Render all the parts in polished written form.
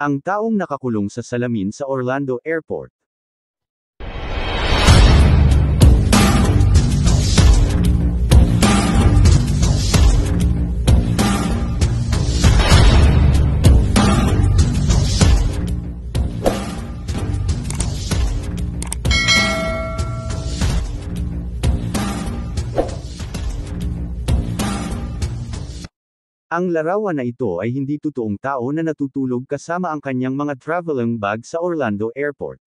Ang taong nakakulong sa salamin sa Orlando Airport. Ang larawan na ito ay hindi totoong tao na natutulog kasama ang kanyang mga traveling bag sa Orlando Airport.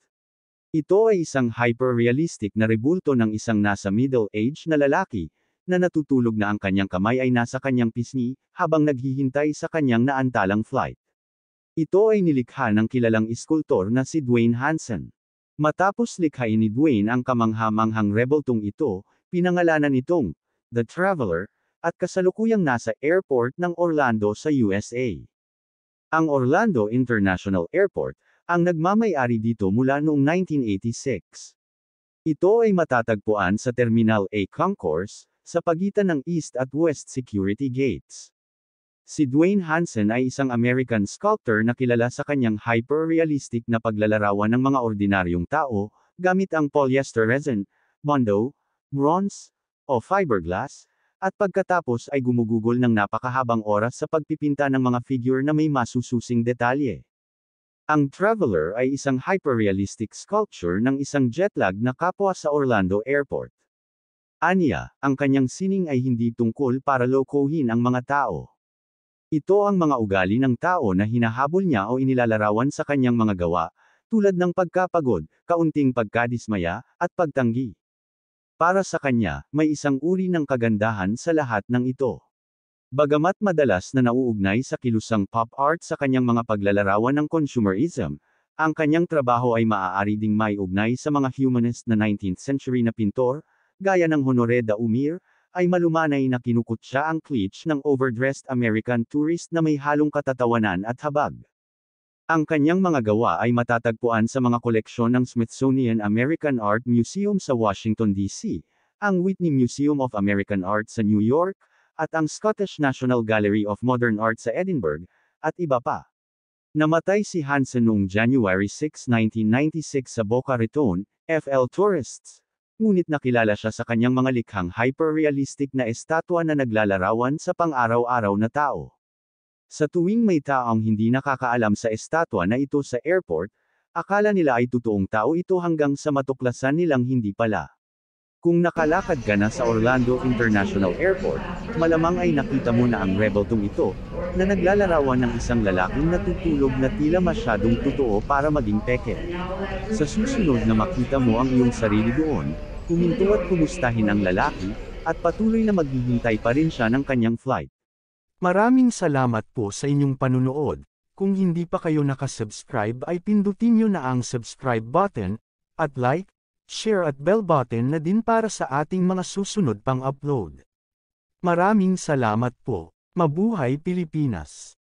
Ito ay isang hyper-realistic na rebulto ng isang nasa middle age na lalaki, na natutulog na ang kanyang kamay ay nasa kanyang pisngi, habang naghihintay sa kanyang naantalang flight. Ito ay nilikha ng kilalang iskultor na si Dwayne Hansen. Matapos likhain ni Dwayne ang kamangha-manghang rebultong ito, pinangalanan itong The Traveler, at kasalukuyang nasa airport ng Orlando sa USA. Ang Orlando International Airport, ang nagmamay-ari dito mula noong 1986. Ito ay matatagpuan sa Terminal A Concourse, sa pagitan ng East at West Security Gates. Si Dwayne Hansen ay isang American sculptor na kilala sa kanyang hyper-realistic na paglalarawan ng mga ordinaryong tao, gamit ang polyester resin, bondo, bronze, o fiberglass, at pagkatapos ay gumugugol ng napakahabang oras sa pagpipinta ng mga figure na may masususing detalye. Ang Traveler ay isang hyperrealistic sculpture ng isang jetlag na kapwa sa Orlando Airport. Aniya, ang kanyang sining ay hindi tungkol para lokohin ang mga tao. Ito ang mga ugali ng tao na hinahabol niya o inilalarawan sa kanyang mga gawa, tulad ng pagkapagod, kaunting pagkadismaya, at pagtanggi. Para sa kanya, may isang uri ng kagandahan sa lahat ng ito. Bagamat madalas na nauugnay sa kilusang pop art sa kanyang mga paglalarawan ng consumerism, ang kanyang trabaho ay maaari ding may ugnay sa mga humanist na 19th century na pintor, gaya ng Honoré Daumier, ay malumanay na kinukutya ang cliche ng overdressed American tourist na may halong katatawanan at habag. Ang kanyang mga gawa ay matatagpuan sa mga koleksyon ng Smithsonian American Art Museum sa Washington, D.C., ang Whitney Museum of American Art sa New York, at ang Scottish National Gallery of Modern Art sa Edinburgh, at iba pa. Namatay si Hansen noong January 6, 1996 sa Boca Raton, FL Tourists. Ngunit nakilala siya sa kanyang mga likhang hyper-realistic na estatwa na naglalarawan sa pang-araw-araw na tao. Sa tuwing may taong hindi nakakaalam sa estatwa na ito sa airport, akala nila ay totoong tao ito hanggang sa matuklasan nilang hindi pala. Kung nakalakad ka na sa Orlando International Airport, malamang ay nakita mo na ang rebeltong ito, na naglalarawan ng isang lalaking natutulog na tila masyadong totoo para maging peke. Sa susunod na makita mo ang iyong sarili doon, huminto at kumustahin ang lalaki, at patuloy na maghihintay pa rin siya ng kanyang flight. Maraming salamat po sa inyong panunood. Kung hindi pa kayo nakasubscribe ay pindutin nyo na ang subscribe button, at like, share at bell button na din para sa ating mga susunod pang upload. Maraming salamat po. Mabuhay Pilipinas!